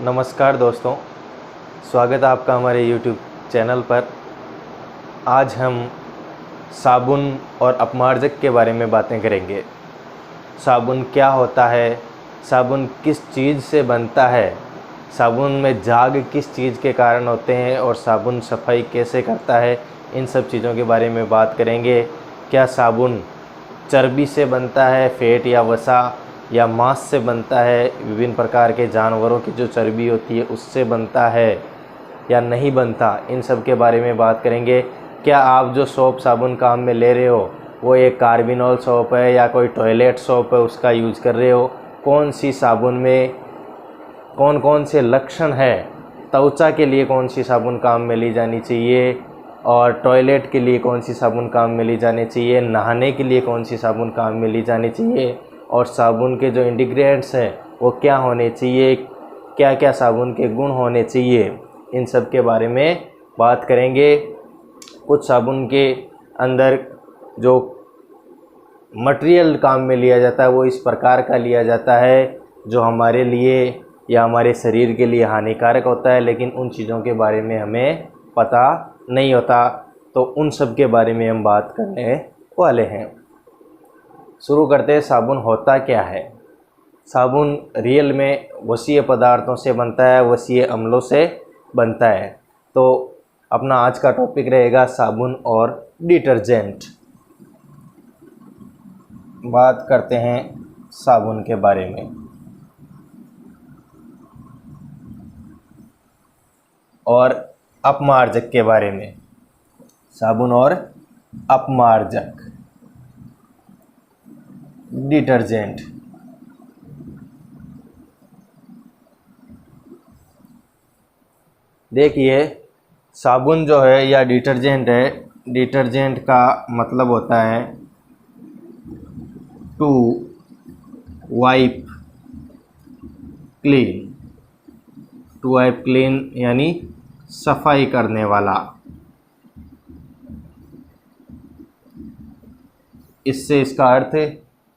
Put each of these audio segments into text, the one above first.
नमस्कार दोस्तों, स्वागत है आपका हमारे YouTube चैनल पर। आज हम साबुन और अपमार्जक के बारे में बातें करेंगे। साबुन क्या होता है, साबुन किस चीज़ से बनता है, साबुन में झाग किस चीज़ के कारण होते हैं और साबुन सफाई कैसे करता है, इन सब चीज़ों के बारे में बात करेंगे। क्या साबुन चर्बी से बनता है, फैट या वसा, या मांस से बनता है, विभिन्न प्रकार के जानवरों की जो चर्बी होती है उससे बनता है या नहीं बनता, इन सब के बारे में बात करेंगे। क्या आप जो सोप साबुन काम में ले रहे हो वो एक कार्बिनॉल सोप है या कोई टॉयलेट सोप है उसका यूज़ कर रहे हो? कौन सी साबुन में कौन कौन से लक्षण है, त्वचा के लिए कौन सी साबुन काम में ली जानी चाहिए और टॉयलेट के लिए कौन सी साबुन काम में ली जानी चाहिए, नहाने के लिए कौन सी साबुन काम में ली जानी चाहिए, और साबुन के जो इंग्रेडिएंट्स हैं वो क्या होने चाहिए, क्या क्या साबुन के गुण होने चाहिए, इन सब के बारे में बात करेंगे। कुछ साबुन के अंदर जो मटेरियल काम में लिया जाता है वो इस प्रकार का लिया जाता है जो हमारे लिए या हमारे शरीर के लिए हानिकारक होता है, लेकिन उन चीज़ों के बारे में हमें पता नहीं होता। तो उन सब के बारे में हम बात करने वाले हैं। शुरू करते हैं, साबुन होता क्या है। साबुन रियल में वसीय पदार्थों से बनता है, वसीय अम्लों से बनता है। तो अपना आज का टॉपिक रहेगा साबुन और डिटर्जेंट। बात करते हैं साबुन के बारे में और अपमार्जक के बारे में। साबुन और अपमार्जक, डिटर्जेंट। देखिए, साबुन जो है या डिटर्जेंट है, डिटर्जेंट का मतलब होता है to wipe clean. To wipe clean यानी सफाई करने वाला। इससे इसका अर्थ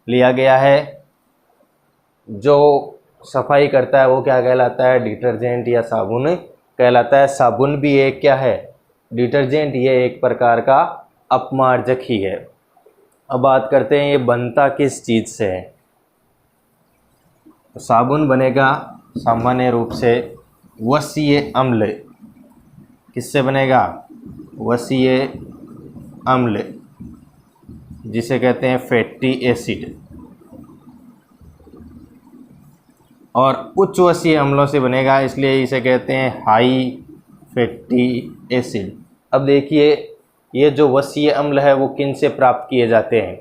लिया गया है, जो सफाई करता है वो क्या कहलाता है? डिटर्जेंट या साबुन कहलाता है। साबुन भी एक क्या है? डिटर्जेंट। ये एक प्रकार का अपमार्जक ही है। अब बात करते हैं ये बनता किस चीज़ से है। तो साबुन बनेगा सामान्य रूप से वसीय अम्ल। किससे बनेगा? वसीय अम्ल, जिसे कहते हैं फैटी एसिड, और उच्च वसीय अम्लों से बनेगा, इसलिए इसे कहते हैं हाई फैटी एसिड। अब देखिए, ये जो वसीय अम्ल है वो किन से प्राप्त किए जाते हैं?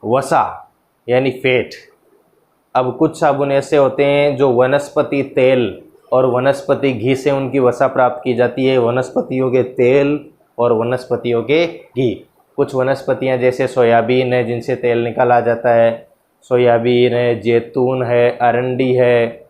वसा यानी फैट। अब कुछ साबुन ऐसे होते हैं जो वनस्पति तेल और वनस्पति घी से उनकी वसा प्राप्त की जाती है। वनस्पतियों के तेल और वनस्पतियों के घी। कुछ वनस्पतियां जैसे सोयाबीन है जिनसे तेल निकाला जाता है, सोयाबीन है, जैतून है, अरंडी है,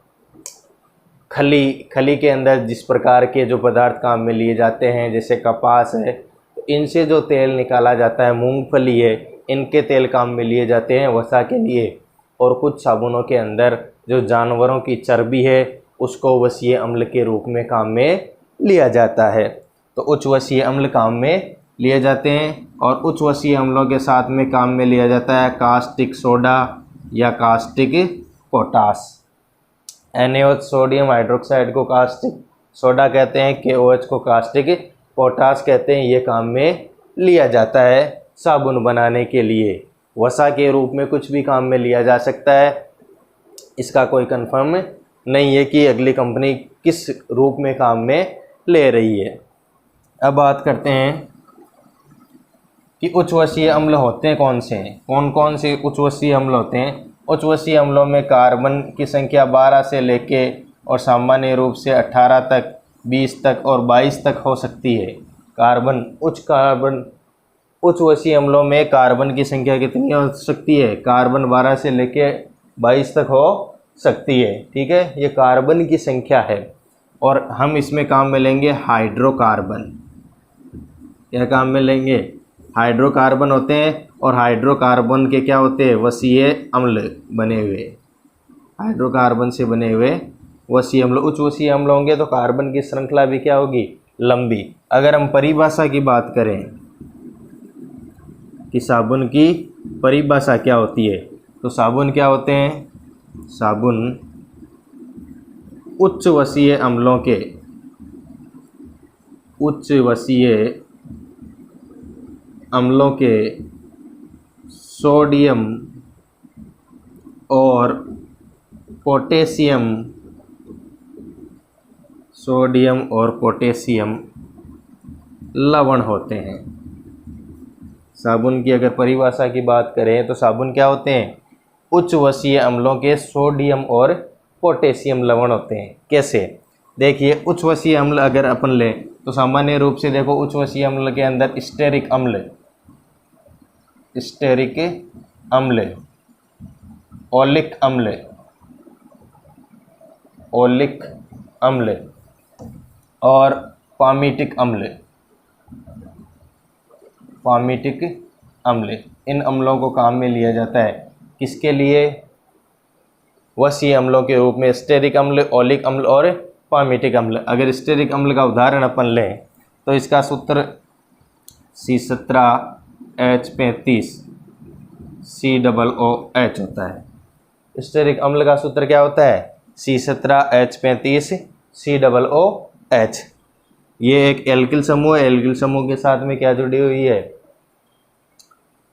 खली के अंदर जिस प्रकार के जो पदार्थ काम में लिए जाते हैं जैसे कपास है, तो इनसे जो तेल निकाला जाता है, मूंगफली है, इनके तेल काम में लिए जाते हैं वसा के लिए। और कुछ साबुनों के अंदर जो जानवरों की चर्बी है उसको वसीय अम्ल के रूप में काम में लिया जाता है। तो उच्च वसीय अम्ल काम में लिए जाते हैं, और उच्च वसीय अम्लों के साथ में काम में लिया जाता है कास्टिक सोडा या caustic potash. NaOH sodium hydroxide को कास्टिक सोडा कहते हैं, KOH को कास्टिक पोटास कहते हैं। ये काम में लिया जाता है साबुन बनाने के लिए। वसा के रूप में कुछ भी काम में लिया जा सकता है, इसका कोई कंफर्म नहीं है कि अगली कंपनी किस रूप में काम में ले रही है। अब बात करते हैं कि उच्च वसीय अम्ल होते हैं कौन से हैं, कौन कौन से उच्च वसीय अम्ल होते हैं। उच्च वसीय अम्लों में कार्बन की संख्या 12 से लेके और सामान्य रूप से 18 तक, 20 तक और 22 तक हो सकती है। उच्च वसीय अम्लों में कार्बन की संख्या कितनी हो सकती है? कार्बन 12 से लेके 22 तक हो सकती है। ठीक है, ये कार्बन की संख्या है। और हम इसमें काम में लेंगे हाइड्रोकार्बन। क्या काम में लेंगे? हाइड्रोकार्बन होते हैं, और हाइड्रोकार्बन के क्या होते हैं? वसीय अम्ल बने हुए, हाइड्रोकार्बन से बने हुए वसीय अम्ल, उच्च वसीय अम्ल होंगे तो कार्बन की श्रृंखला भी क्या होगी, लंबी। अगर हम परिभाषा की बात करें कि साबुन की परिभाषा क्या होती है, तो साबुन क्या होते हैं, साबुन उच्च वसीय अम्लों के, उच्च वसीय अम्लों के सोडियम और पोटेशियम, सोडियम और पोटेशियम लवण होते हैं। साबुन की अगर परिभाषा की बात करें तो साबुन क्या होते हैं, उच्च वसीय अम्लों के सोडियम और पोटेशियम लवण होते हैं। कैसे, देखिए उच्च वसीय अम्ल अगर अपन लें तो सामान्य रूप से देखो उच्च वसीय अम्ल के अंदर स्टेरिक अम्ल, स्टेरिक अम्ल, ओलिक अम्ल, ओलिक अम्ल और पामीटिक अम्ल, पामीटिक अम्ल, इन अम्लों को काम में लिया जाता है। किसके लिए, वसीय अम्लों के रूप में स्टेरिक अम्ल, ओलिक अम्ल और पामीटिक अम्ल। अगर स्टेरिक अम्ल का उदाहरण अपन लें तो इसका सूत्र C17H35 COOH होता है। स्टेरिक अम्ल का सूत्र क्या होता है, C17H35 COOH। ये एक एल्किल समूह है, एल्किल समूह के साथ में क्या जुड़ी हुई है,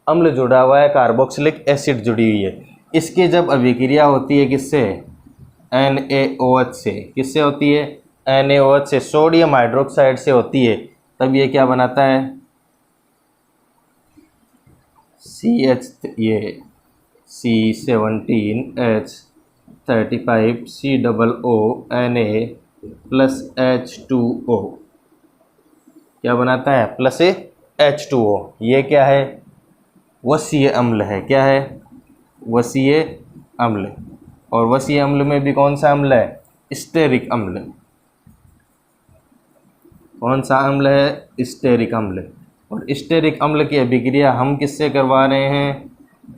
अम्ल जुड़ा हुआ है, कार्बोक्सिलिक एसिड जुड़ी हुई है। इसकी जब अभिक्रिया होती है किससे, NaOH से, किससे होती है, NaOH से, सोडियम हाइड्रोक्साइड से होती है, तब ये क्या बनाता है, ये C17H35 COONA प्लस H2O क्या बनाता है, प्लस H2O। ये क्या है, वसीय अम्ल है। क्या है, वसीय अम्ल। और वसीय अम्ल में भी कौन सा अम्ल है, स्टेरिक अम्ल। कौन सा अम्ल है, स्टेरिक अम्ल। और स्टेरिक अम्ल की अभिक्रिया हम किससे करवा रहे हैं,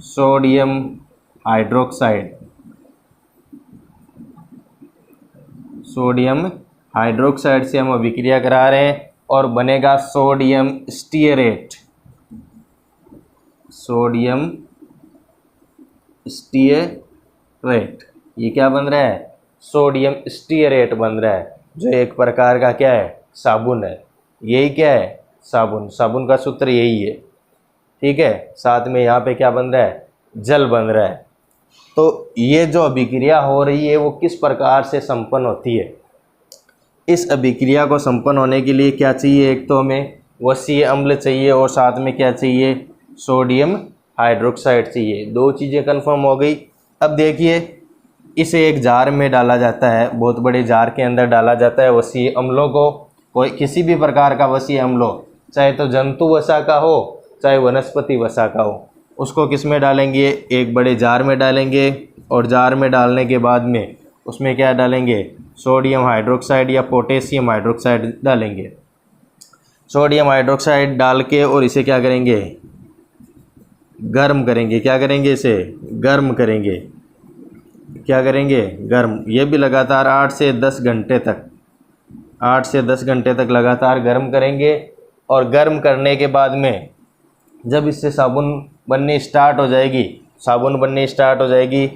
सोडियम हाइड्रोक्साइड, सोडियम हाइड्रोक्साइड से हम अभिक्रिया करा रहे हैं और बनेगा सोडियम स्टीयरेट, सोडियम स्टीयरेट। ये क्या बन रहा है, सोडियम स्टीयरेट बन रहा है, जो एक प्रकार का क्या है, साबुन है। यही क्या है, साबुन। साबुन का सूत्र यही है, ठीक है। साथ में यहाँ पे क्या बन रहा है, जल बन रहा है। तो ये जो अभिक्रिया हो रही है वो किस प्रकार से संपन्न होती है, इस अभिक्रिया को संपन्न होने के लिए क्या चाहिए, एक तो हमें वसीय अम्ल चाहिए और साथ में क्या चाहिए, सोडियम हाइड्रोक्साइड चाहिए। दो चीज़ें कंफर्म हो गई। अब देखिए इसे एक जार में डाला जाता है, बहुत बड़े जार के अंदर डाला जाता है वसीय अम्लों को। कोई किसी भी प्रकार का वसीय अम्ल हो, चाहे तो जंतु वसा का हो चाहे वनस्पति वसा का हो, उसको किस में डालेंगे, एक बड़े जार में डालेंगे। और जार में डालने के बाद में उसमें क्या डालेंगे, सोडियम हाइड्रोक्साइड या पोटेशियम हाइड्रोक्साइड डालेंगे। सोडियम हाइड्रोक्साइड डाल के और इसे क्या करेंगे, गर्म करेंगे। क्या करेंगे, इसे गर्म करेंगे। क्या करेंगे, गर्म। ये भी लगातार 8 से 10 घंटे तक, 8 से 10 घंटे तक लगातार गर्म करेंगे। और गर्म करने के बाद में जब इससे साबुन बननी स्टार्ट हो जाएगी, साबुन बननी स्टार्ट हो जाएगी,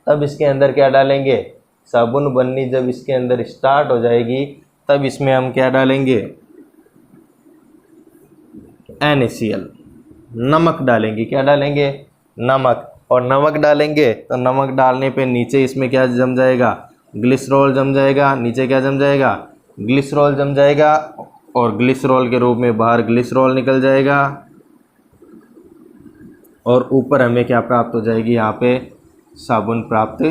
तब इसके अंदर क्या डालेंगे, साबुन बननी जब इसके अंदर स्टार्ट हो जाएगी तब इसमें हम क्या डालेंगे, NaCl, नमक डालेंगे। क्या डालेंगे, नमक। और नमक डालेंगे तो नमक डालने पे नीचे इसमें क्या जम जाएगा, ग्लिसरॉल जम जाएगा। नीचे क्या जम जाएगा, ग्लिसरॉल जम जाएगा। और ग्लिसरॉल के रूप में बाहर ग्लिसरॉल निकल जाएगा। और ऊपर हमें क्या प्राप्त हो जाएगी, यहाँ पे साबुन प्राप्त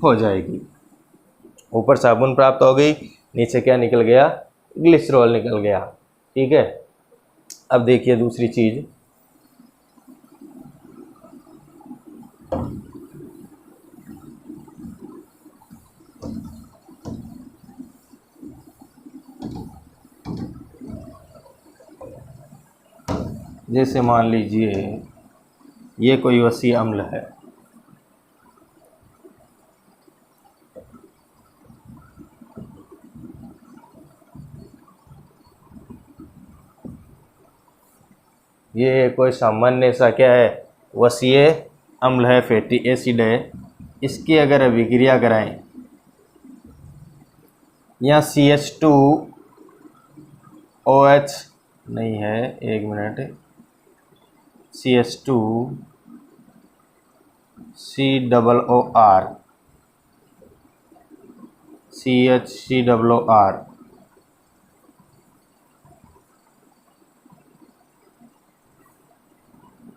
हो जाएगी। ऊपर साबुन प्राप्त हो गई, नीचे क्या निकल गया, ग्लिसरॉल निकल गया। ठीक है। अब देखिए दूसरी चीज़, जैसे मान लीजिए ये कोई वसीय अम्ल है, ये कोई सामान्य सा क्या है, वसीय अम्ल है, फैटी एसिड है। इसकी अगर अभिक्रिया कराएं, यहाँ CH2OH नहीं है, एक मिनट, CH2COOR, CHCOOR,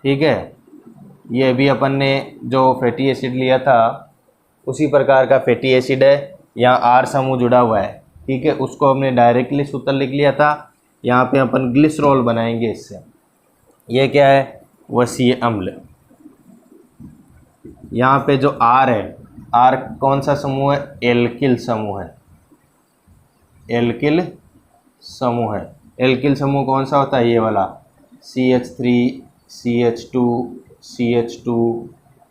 ठीक है। ये भी अपन ने जो फैटी एसिड लिया था उसी प्रकार का फैटी एसिड है, यहाँ R समूह जुड़ा हुआ है, ठीक है। उसको हमने डायरेक्टली सूत्र लिख लिया था, यहाँ पे अपन ग्लिसरॉल बनाएंगे इससे। ये क्या है, वसीय अम्ल। यहाँ पे जो R है, R कौन सा समूह है, एल्किल समूह है, एल्किल समूह है। एल्किल समूह कौन सा होता है, ये वाला CH3 CH2 CH2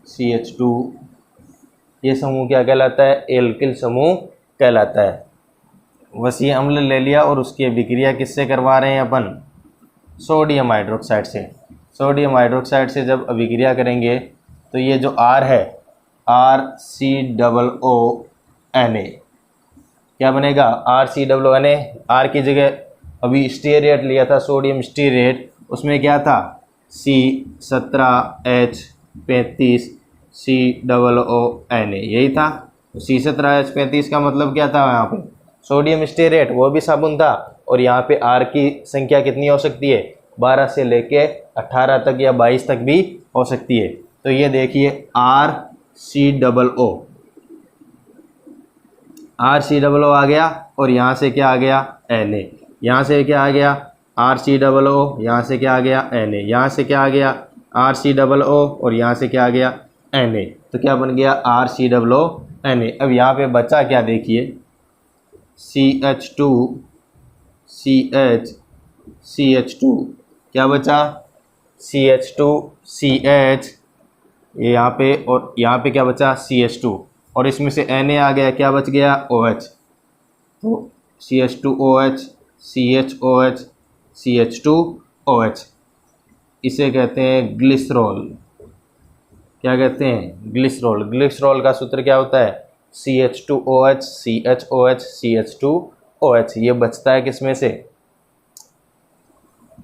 CH2, ये समूह क्या कहलाता है, एल्किल समूह कहलाता है। वसीय अम्ल ले लिया और उसकी अभिक्रिया किससे करवा रहे हैं अपन, सोडियम हाइड्रोक्साइड से। सोडियम हाइड्रोक्साइड से जब अभिक्रिया करेंगे तो ये जो R है, RCOONA, क्या बनेगा, RCOONA। R की जगह अभी स्टीरेट लिया था, सोडियम स्टीरेट, उसमें क्या था, C17H35COONA, यही था। C17H35 का मतलब क्या था, यहाँ पे सोडियम स्टीरेट, वो भी साबुन था। और यहाँ पे R की संख्या कितनी हो सकती है, 12 से लेके 18 तक या 22 तक भी हो सकती है। तो ये देखिए RCOO आ गया, और यहाँ से क्या आ गया, Na, यहाँ से क्या आ गया, RCOO, यहाँ से क्या आ गया, Na, यहाँ से क्या आ गया, RCOO, और यहाँ से क्या आ गया, Na। तो क्या बन गया, RCOONA। अब यहाँ पे बचा क्या, देखिए CH2 क्या बचा, CH2CH, ये यहाँ पे, और यहाँ पे क्या बचा, CH2, और इसमें से Na आ गया, क्या बच गया, OH। तो CH2OH CHOH CH2OH, इसे कहते हैं ग्लिसरॉल। क्या कहते हैं, ग्लिसरॉल। ग्लिसरॉल का सूत्र क्या होता है, CH2OH CHOH CH2OH। ये बचता है किसमें से,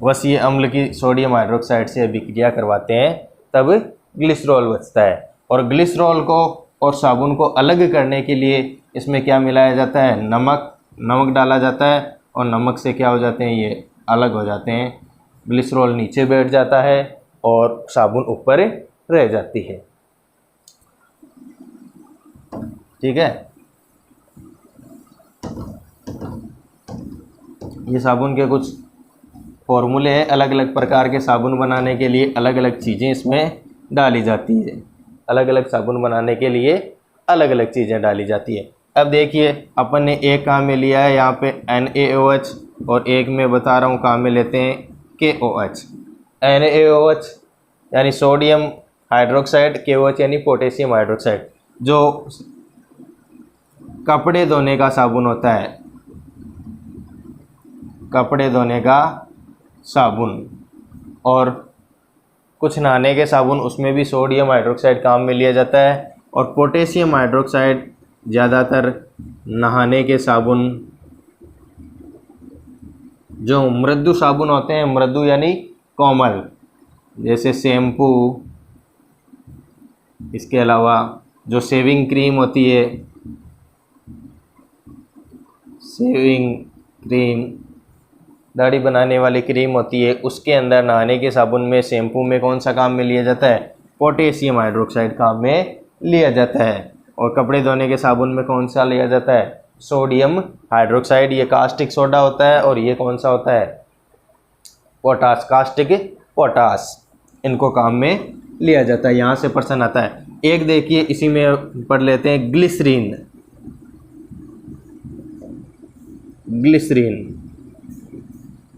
वसीय अम्ल की सोडियम हाइड्रोक्साइड से अभिक्रिया करवाते हैं तब ग्लिसरॉल बचता है। और ग्लिसरॉल को और साबुन को अलग करने के लिए इसमें क्या मिलाया जाता है, नमक डाला जाता है, और नमक से क्या हो जाते हैं, ये अलग हो जाते हैं। ग्लिसरॉल नीचे बैठ जाता है और साबुन ऊपर रह जाती है, ठीक है। ये साबुन के कुछ फॉर्मूले हैं, अलग अलग प्रकार के साबुन बनाने के लिए अलग अलग चीज़ें इसमें डाली जाती है। अलग अलग साबुन बनाने के लिए अलग अलग चीज़ें डाली जाती है। अब देखिए अपन ने एक काम में लिया है यहाँ पे NaOH, और एक में बता रहा हूँ काम में लेते हैं KOH। NaOH यानी सोडियम हाइड्रोक्साइड, KOH यानी पोटेशियम हाइड्रोक्साइड। जो कपड़े धोने का साबुन होता है, कपड़े धोने का साबुन, और कुछ नहाने के साबुन, उसमें भी सोडियम हाइड्रोक्साइड काम में लिया जाता है। और पोटेशियम हाइड्रोक्साइड ज़्यादातर नहाने के साबुन, जो मृदु साबुन होते हैं, मृदु यानी कोमल, जैसे शैम्पू, इसके अलावा जो शेविंग क्रीम होती है, शेविंग क्रीम, दाढ़ी बनाने वाली क्रीम होती है, उसके अंदर नहाने के साबुन में, शैम्पू में कौन सा काम में लिया जाता है, पोटेशियम हाइड्रोक्साइड काम में लिया जाता है। और कपड़े धोने के साबुन में कौन सा लिया जाता है, सोडियम हाइड्रोक्साइड। ये कास्टिक सोडा होता है, और ये कौन सा होता है, पोटास, कास्टिक पोटास, इनको काम में लिया जाता है। यहाँ से प्रश्न आता है। एक देखिए इसी में पढ़ लेते हैं, ग्लिसरीन। ग्लिसरीन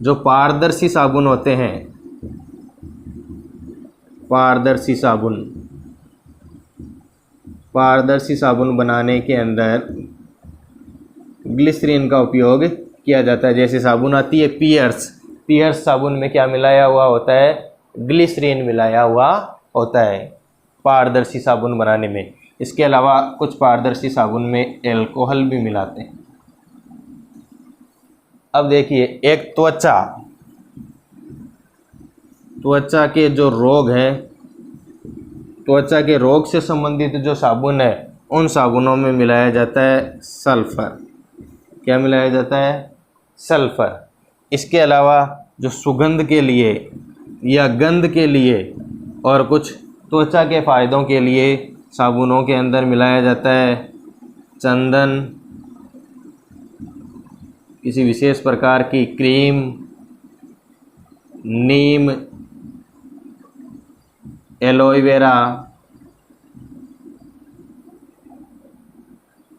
जो पारदर्शी साबुन होते हैं, पारदर्शी साबुन, पारदर्शी साबुन बनाने के अंदर ग्लिसरीन का उपयोग किया जाता है। जैसे साबुन आती है पियर्स, पियर्स साबुन में क्या मिलाया हुआ होता है, ग्लिसरीन मिलाया हुआ होता है पारदर्शी साबुन बनाने में। इसके अलावा कुछ पारदर्शी साबुन में एल्कोहल भी मिलाते हैं। अब देखिए, एक त्वचा के जो रोग हैं, त्वचा के रोग से संबंधित जो साबुन है उन साबुनों में मिलाया जाता है सल्फर। क्या मिलाया जाता है? सल्फर। इसके अलावा जो सुगंध के लिए या गंध के लिए और कुछ त्वचा के फायदों के लिए साबुनों के अंदर मिलाया जाता है चंदन, किसी विशेष प्रकार की क्रीम, नीम, एलोवेरा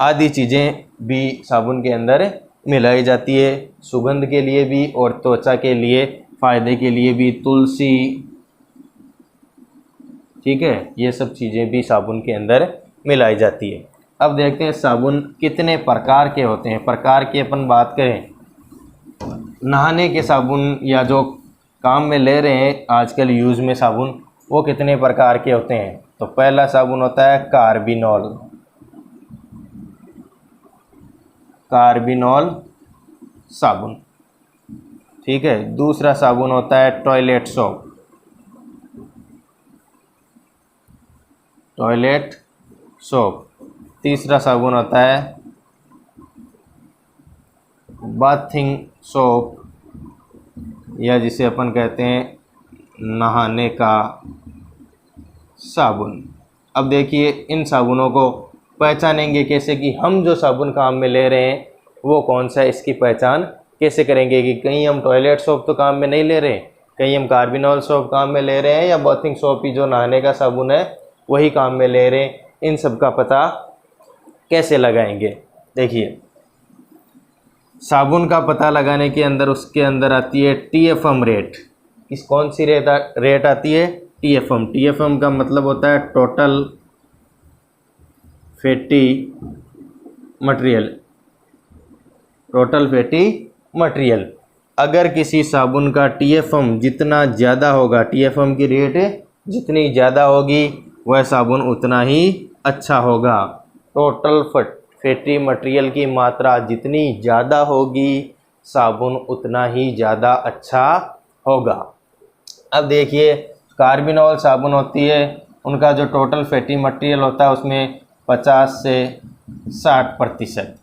आदि चीज़ें भी साबुन के अंदर मिलाई जाती है, सुगंध के लिए भी और त्वचा के लिए फायदे के लिए भी। तुलसी, ठीक है, ये सब चीज़ें भी साबुन के अंदर मिलाई जाती है। अब देखते हैं साबुन कितने प्रकार के होते हैं। प्रकार की अपन बात करें, नहाने के साबुन या जो काम में ले रहे हैं आजकल यूज़ में साबुन, वो कितने प्रकार के होते हैं। तो पहला साबुन होता है कार्बिनॉल साबुन, ठीक है। दूसरा साबुन होता है टॉयलेट सोप। तीसरा साबुन होता है बाथिंग सोप, या जिसे अपन कहते हैं नहाने का साबुन। अब देखिए, इन साबुनों को पहचानेंगे कैसे कि हम जो साबुन काम में ले रहे हैं वो कौन सा है, इसकी पहचान कैसे करेंगे कि कहीं हम टॉयलेट सोप तो काम में नहीं ले रहे, कहीं हम कार्बिनॉल सोप काम में ले रहे हैं, या बाथिंग सोप ही जो नहाने का साबुन है वही काम में ले रहे हैं। इन सब का पता कैसे लगाएंगे? देखिए, साबुन का पता लगाने के अंदर उसके अंदर आती है TFM रेट। कौन सी रेट आती है? TFM का मतलब होता है टोटल फैटी मटेरियल। अगर किसी साबुन का TFM जितना ज़्यादा होगा, TFM की रेट जितनी ज़्यादा होगी वह साबुन उतना ही अच्छा होगा। टोटल फैटी मटेरियल की मात्रा जितनी ज़्यादा होगी साबुन उतना ही ज़्यादा अच्छा होगा। अब देखिए, कार्बिनॉल साबुन होती है, उनका जो टोटल फैटी मटेरियल होता है उसमें 50 से 60%।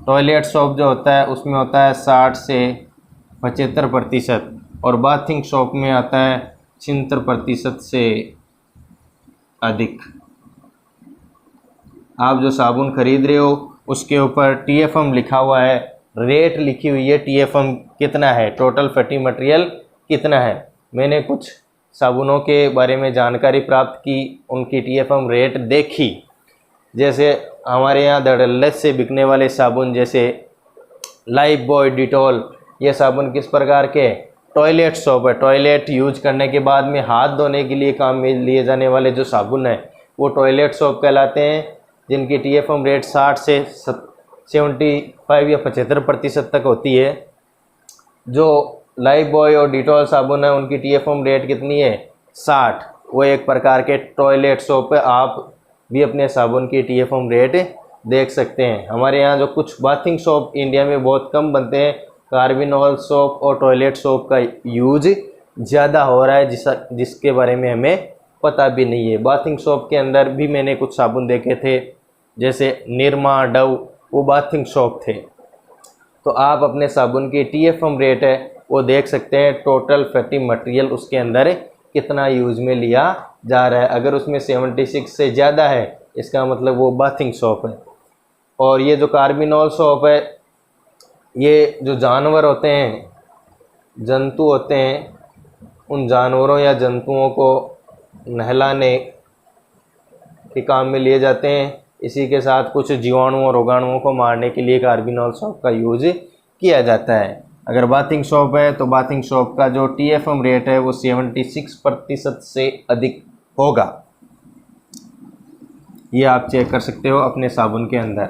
टॉयलेट सोप जो होता है उसमें होता है 60 से 75%, और बाथिंग सोप में आता है 76% से अधिक। आप जो साबुन खरीद रहे हो उसके ऊपर TFM लिखा हुआ है, रेट लिखी हुई है, TFM कितना है, टोटल फैटी मटेरियल कितना है। मैंने कुछ साबुनों के बारे में जानकारी प्राप्त की, उनकी TFM रेट देखी। जैसे हमारे यहाँ धड़ल्ले से बिकने वाले साबुन जैसे लाइफबॉय, डिटॉल, ये साबुन किस प्रकार के? टॉयलेट सोप है। टॉयलेट यूज करने के बाद में हाथ धोने के लिए काम में लिए जाने वाले जो साबुन है वो टॉयलेट सोप कहलाते हैं, जिनकी TFM रेट 60 से 75 या 75% तक होती है। जो लाइफबॉय और डिटॉल साबुन है उनकी TFM रेट कितनी है? 60। वो एक प्रकार के टॉयलेट सोप है। आप भी अपने साबुन की TFM रेट देख सकते हैं। हमारे यहाँ जो कुछ बाथिंग सोप इंडिया में बहुत कम बनते हैं, कार्बिनॉल सोप और टॉयलेट सोप का यूज ज़्यादा हो रहा है, जिसके बारे में हमें पता भी नहीं है। बाथिंग सोप के अंदर भी मैंने कुछ साबुन देखे थे, जैसे निरमा, डव, वो बाथिंग सोप थे। तो आप अपने साबुन की TFM रेट है वो देख सकते हैं, टोटल फैटी मटेरियल उसके अंदर कितना यूज में लिया जा रहा है। अगर उसमें 76 से ज़्यादा है इसका मतलब वो बाथिंग सोप है। और ये जो कार्बिनॉल सोप है, ये जो जानवर होते हैं, जंतु होते हैं, उन जानवरों या जंतुओं को नहलाने के काम में लिए जाते हैं। इसी के साथ कुछ जीवाणुओं और रोगाणुओं को मारने के लिए कार्बिनॉल सोप का यूज किया जाता है। अगर बाथिंग सोप है तो बाथिंग सोप का जो TFM रेट है वो 76% से अधिक होगा। ये आप चेक कर सकते हो अपने साबुन के अंदर।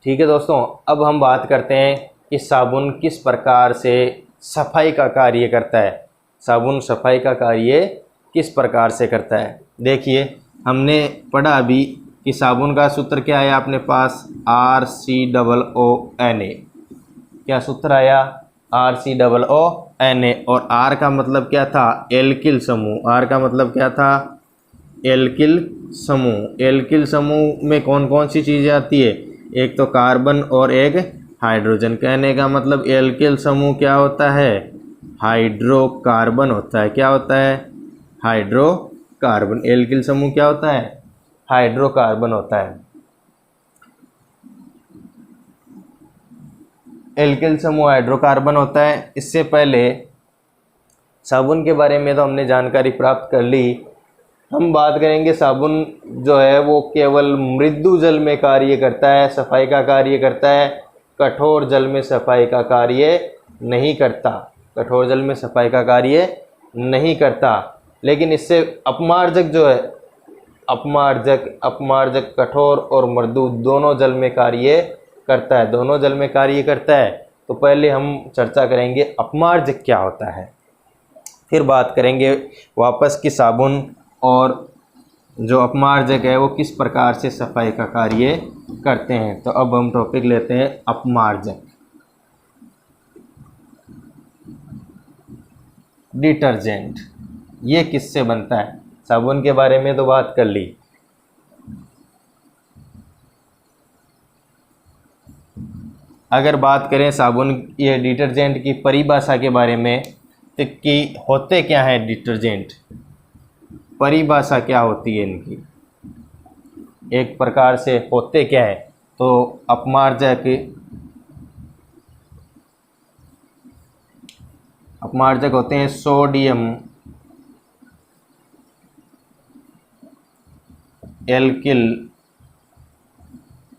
ठीक है दोस्तों, अब हम बात करते हैं कि साबुन किस प्रकार से सफाई का कार्य करता है। साबुन सफाई का कार्य किस प्रकार से करता है। देखिए, हमने पढ़ा अभी कि साबुन का सूत्र क्या है अपने पास, RCOONA। क्या सूत्र आया, RCOONA। और R का मतलब क्या था, एल्किल समूह। R का मतलब क्या था, एल्किल समूह। एल्किल समूह में कौन कौन सी चीज़ें आती है, एक तो कार्बन और एक हाइड्रोजन। कहने का मतलब एल्किल समूह क्या होता है, हाइड्रोकार्बन होता है। क्या होता है, हाइड्रोकार्बन। एल्किल समूह क्या होता है, हाइड्रोकार्बन होता है। एल्किल समूह हाइड्रोकार्बन होता है। इससे पहले साबुन के बारे में तो हमने जानकारी प्राप्त कर ली। हम बात करेंगे साबुन जो है वो केवल मृदु जल में कार्य करता है, सफाई का कार्य करता है, कठोर जल में सफाई का कार्य नहीं करता। कठोर जल में सफाई का कार्य नहीं करता। लेकिन इससे अपमार्जक जो है, अपमार्जक कठोर और मृदु दोनों जल में कार्य करता है, दोनों जल में कार्य करता है। तो पहले हम चर्चा करेंगे अपमार्जक क्या होता है, फिर बात करेंगे वापस कि साबुन और जो अपमार्जक है वो किस प्रकार से सफाई का कार्य करते हैं। तो अब हम टॉपिक लेते हैं अपमार्जक। डिटर्जेंट ये किससे बनता है, साबुन के बारे में तो बात कर ली। अगर बात करें साबुन ये डिटर्जेंट की परिभाषा के बारे में, तो कि होते क्या है डिटर्जेंट, परिभाषा क्या होती है इनकी, एक प्रकार से होते क्या है। तो अपमार्जक होते हैं sodium alkyl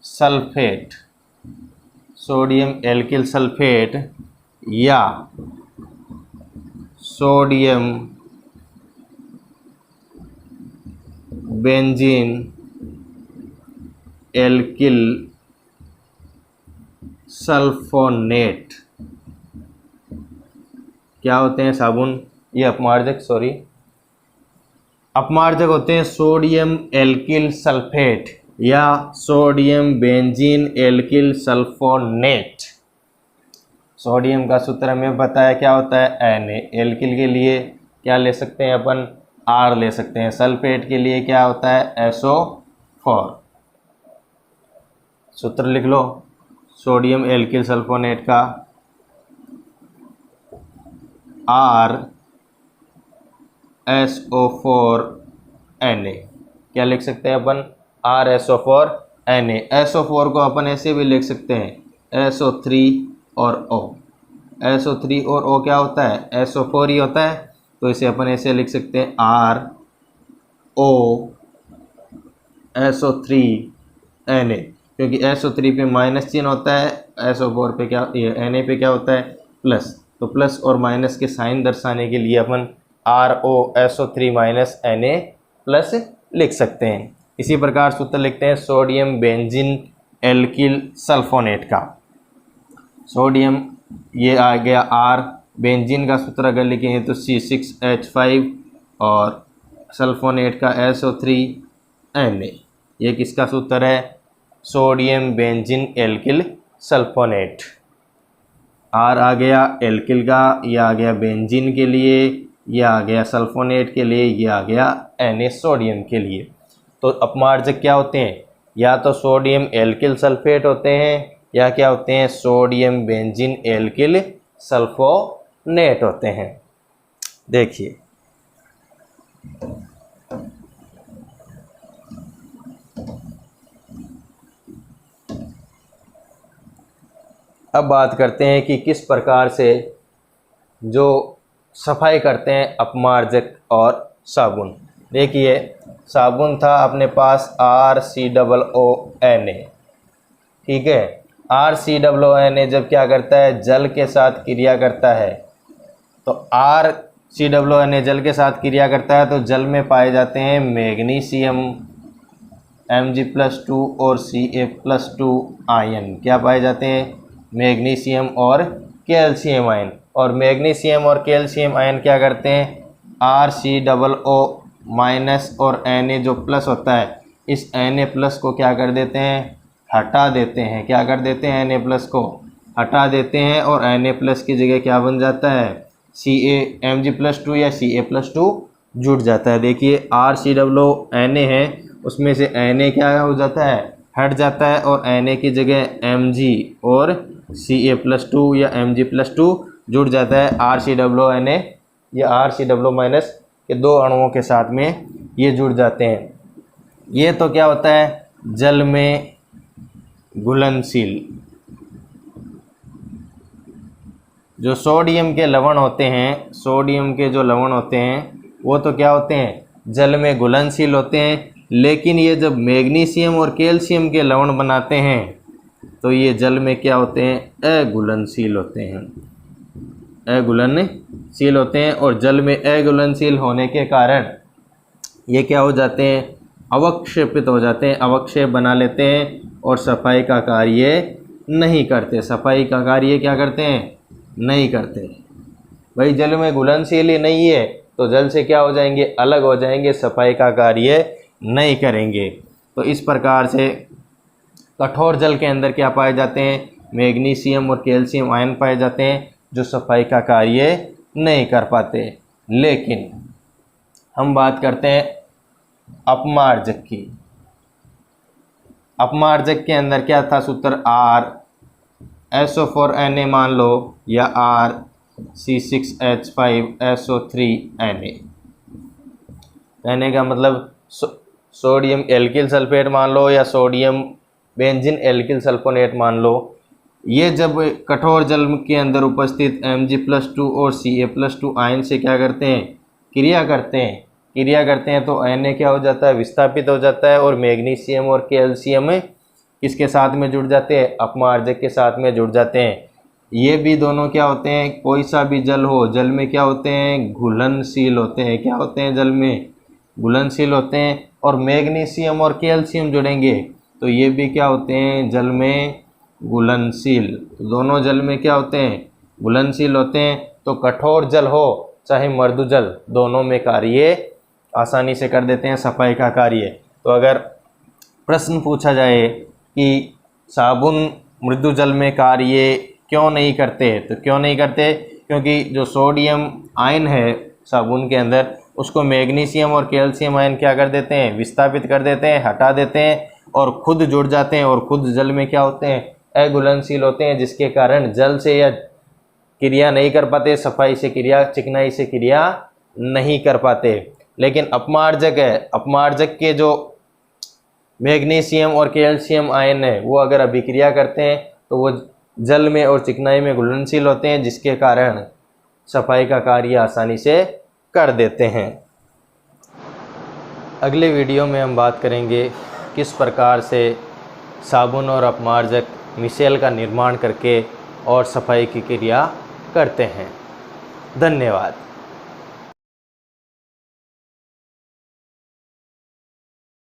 sulphate, sodium alkyl sulphate या सोडियम बेंजीन एल्किल सल्फोनेट। क्या होते हैं साबुन, ये अपमार्जक, अपमार्जक होते हैं सोडियम एल्किल सल्फेट या sodium benzene alkyl sulphonate. Sodium का सूत्र हमें पता है क्या होता है, Na। एल्किल के लिए क्या ले सकते हैं अपन, R ले सकते हैं। सल्फेट के लिए क्या होता है, SO4। सूत्र लिख लो सोडियम एल्किल सल्फोनेट का, RSO4Na। क्या लिख सकते हैं अपन, RSO4Na। SO4 को अपन ऐसे भी लिख सकते हैं, SO3 और O। SO3 और O क्या होता है, SO4 ही होता है। तो इसे अपन ऐसे लिख सकते हैं, ROSO3Na। क्योंकि SO3 पे माइनस चिन्ह होता है, SO4 पे क्या, Na पे क्या होता है, प्लस। तो प्लस और माइनस के साइन दर्शाने के लिए अपन ROSO3 Na प्लस लिख सकते हैं। इसी प्रकार सूत्र लिखते हैं सोडियम बेंजीन एल्किल सल्फोनेट का। सोडियम ये आ गया R, बेंजीन का सूत्र अगर लिखें तो C6H5 और सल्फोनेट का SO3Na। ये किसका सूत्र है, sodium benzene alkyl sulphonate. R आ गया एल्किल का, ये आ गया बेंजीन के लिए, ये आ गया सल्फोनेट के लिए, ये आ गया Na सोडियम के लिए। तो अपमार्जक क्या होते हैं, या तो सोडियम एल्किल सल्फेट होते हैं या क्या होते हैं, सोडियम बेंजीन एल्किल सल्फोनेट होते हैं। देखिए, अब बात करते हैं कि किस प्रकार से जो सफाई करते हैं अपमार्जक और साबुन। देखिए, साबुन था अपने पास RCOONA, ठीक है। RCOONA जब क्या करता है, जल के साथ क्रिया करता है, तो RCOONA जल के साथ क्रिया करता है तो जल में पाए जाते हैं मैग्नीशियम Mg+2 और Ca+2 आयन क्या पाए जाते हैं, मैग्नीशियम और कैल्शियम आयन। और मैग्नीशियम और कैल्शियम आयन क्या करते हैं, RCOO- और Na जो प्लस होता है, इस Na+ को क्या कर देते हैं, हटा देते हैं। क्या कर देते हैं, Na+ को हटा देते हैं और Na+ की जगह क्या बन जाता है, Mg+2 या Ca+2 जुड़ जाता है। देखिए RCOO Na है, उसमें से Na क्या हो जाता है, हट जाता है और Na की जगह Mg और Ca+2 या Mg+2 जुड़ जाता है। RCOO Na या RCOO- के दो अणुओं के साथ में ये जुड़ जाते हैं। ये तो क्या होता है, जल में घुलनशील। जो सोडियम के लवण होते हैं, सोडियम के जो लवण होते हैं वो तो क्या होते हैं, जल में घुलनशील होते हैं। लेकिन ये जब मैग्नीशियम और कैल्शियम के लवण बनाते हैं तो ये जल में क्या होते हैं, अघुलनशील होते हैं, अघुलनशील होते हैं। और जल में अघुलनशील होने के कारण ये क्या हो जाते हैं, अवक्षेपित हो जाते हैं, अवक्षेप बना लेते हैं और सफाई का कार्य नहीं करते। सफाई का कार्य क्या करते हैं, नहीं करते। भाई जल में घुलनशील ही नहीं है तो जल से क्या हो जाएंगे, अलग हो जाएंगे, सफाई का कार्य नहीं करेंगे। तो इस प्रकार से कठोर जल के अंदर क्या पाए जाते हैं, मैग्नीशियम और कैल्शियम आयन पाए जाते हैं जो सफाई का कार्य नहीं कर पाते। लेकिन हम बात करते हैं अपमार्जक की। अपमार्जक के अंदर क्या था सूत्र, SO4Na मान लो या C6H5SO3Na। कहने का मतलब सोडियम एल्किल सल्फेट मान लो या सोडियम बेंजीन एल्किल सल्फोनेट मान लो। ये जब कठोर जल के अंदर उपस्थित Mg+2 और Ca+2 आयन से क्या करते हैं, क्रिया करते हैं तो Na क्या हो जाता है, विस्थापित हो जाता है और मैग्नीशियम और कैल्शियम किसके साथ में जुड़ जाते हैं, अपमार्जक के साथ में जुड़ जाते हैं। ये भी दोनों क्या होते हैं, कोई सा भी जल हो, जल में क्या होते हैं, घुलनशील होते हैं। क्या होते हैं, जल में घुलनशील होते हैं। और मैग्नीशियम और कैल्शियम जुड़ेंगे तो ये भी क्या होते हैं, जल में घुलनशील। तो दोनों जल में क्या होते हैं, घुलनशील होते हैं। तो कठोर जल हो चाहे मृदु जल, दोनों में कार्य आसानी से कर देते हैं, सफाई का कार्य। तो अगर प्रश्न पूछा जाए कि साबुन मृदु जल में कार्य क्यों नहीं करते, तो क्यों नहीं करते, क्योंकि जो सोडियम आयन है साबुन के अंदर, उसको मैग्नीशियम और कैल्शियम आयन क्या कर देते हैं, विस्थापित कर देते हैं, हटा देते हैं और खुद जुड़ जाते हैं और खुद जल में क्या होते हैं, अघुलनशील होते हैं, जिसके कारण जल से या क्रिया नहीं कर पाते, सफाई से क्रिया, चिकनाई से क्रिया नहीं कर पाते। लेकिन अपमार्जक है, अपमार्जक के जो मैग्नीशियम और कैल्शियम आयन है वो अगर अभिक्रिया करते हैं तो वो जल में और चिकनाई में घुलनशील होते हैं, जिसके कारण सफाई का कार्य आसानी से कर देते हैं। अगले वीडियो में हम बात करेंगे किस प्रकार से साबुन और अपमार्जक मिसेल का निर्माण करके और सफाई की क्रिया करते हैं। धन्यवाद।